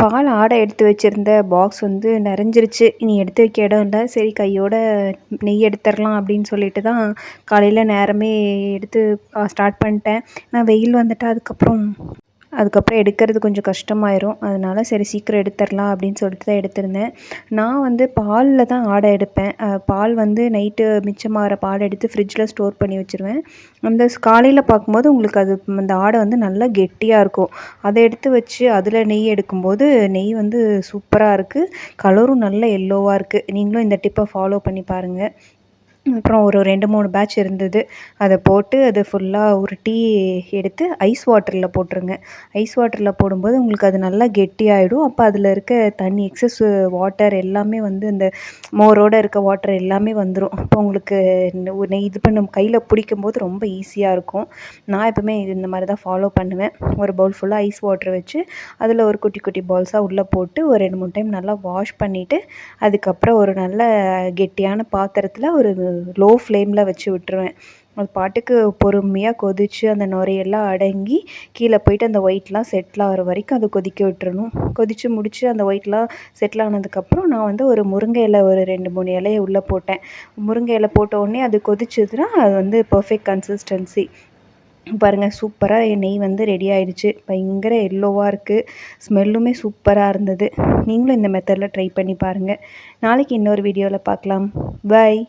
பால் ஆட எடுத்து வச்சுருந்த பாக்ஸ் வந்து நிறைஞ்சிருச்சு. இனி எடுத்து வைக்க இடம் இல்ல. சரி கையோட நெய் எடுத்துரலாம் அப்படின்னு சொல்லிட்டு தான் காலையில் நேரமே எடுத்து ஸ்டார்ட் பண்ணிட்டேன். நான் வெயில் வந்துட்டு அதுக்கப்புறம் எடுக்கிறது கொஞ்சம் கஷ்டமாயிரும். அதனால சரி சீக்கிரம் எடுத்துரலாம் அப்படின்னு சொல்லிட்டு தான் எடுத்திருந்தேன். நான் வந்து பாலில் தான் ஆடை எடுப்பேன். பால் வந்து நைட்டு மிச்சமாகிற பால் எடுத்து ஃப்ரிட்ஜில் ஸ்டோர் பண்ணி வச்சுருவேன். அந்த காலையில் பார்க்கும்போது உங்களுக்கு அந்த ஆடை வந்து நல்லா கெட்டியாக இருக்கும். அதை எடுத்து வச்சு அதில் நெய் எடுக்கும்போது நெய் வந்து சூப்பராக இருக்குது. கலரும் நல்ல எல்லோவாக இருக்குது. நீங்களும் இந்த டிப்பை ஃபாலோ பண்ணி பாருங்கள். அப்புறம் ஒரு 2, 3 பேட்ச் இருந்தது. அதை போட்டு அது ஃபுல்லாக உருட்டி எடுத்து ஐஸ் வாட்டரில் போட்டுருங்க. ஐஸ் வாட்டரில் போடும்போது உங்களுக்கு அது நல்லா கெட்டியாயிடும். அப்போ அதில் இருக்க தண்ணி எக்ஸஸ் வாட்டர் எல்லாமே வந்து அந்த மோரோட இருக்க வாட்டர் எல்லாமே வந்துடும். அப்போ உங்களுக்கு நெய் இது பண்ண கையில் பிடிக்கும்போது ரொம்ப ஈஸியாக இருக்கும். நான் எப்பவுமே இந்த மாதிரி தான் ஃபாலோ பண்ணுவேன். ஒரு பவுல் ஃபுல்லாக ஐஸ் வாட்டர் வச்சு அதில் ஒரு குட்டி குட்டி பால்ஸாக உள்ளே போட்டு ஒரு 2, 3 டைம் நல்லா வாஷ் பண்ணிவிட்டு அதுக்கப்புறம் ஒரு நல்ல கெட்டியான பாத்திரத்தில் ஒரு லோ ஃப்ளேமில் வச்சு விட்டுருவேன். அது பாட்டுக்கு பொறுமையாக கொதித்து அந்த நுரையெல்லாம் அடங்கி கீழே போயிட்டு அந்த ஒயிட்லாம் செட்டில் ஆகிற வரைக்கும் அதை கொதிக்க விட்டுறணும். கொதித்து முடித்து அந்த ஒயிட்லாம் செட்டில் ஆனதுக்கப்புறம் நான் வந்து ஒரு முருங்கை இலை ஒரு 2, 3 இலையை உள்ளே போட்டேன். முருங்கை இலை போட்ட உடனே அது கொதிச்சதுன்னா அது வந்து பர்ஃபெக்ட் கன்சிஸ்டன்சி. பாருங்கள், சூப்பராக நெய் வந்து ரெடி ஆகிடுச்சு. பயங்கர எல்லோவாக இருக்குது. ஸ்மெல்லுமே சூப்பராக இருந்தது. நீங்களும் இந்த மெத்தடில் ட்ரை பண்ணி பாருங்கள். நாளைக்கு இன்னொரு வீடியோவில் பார்க்கலாம். பாய்.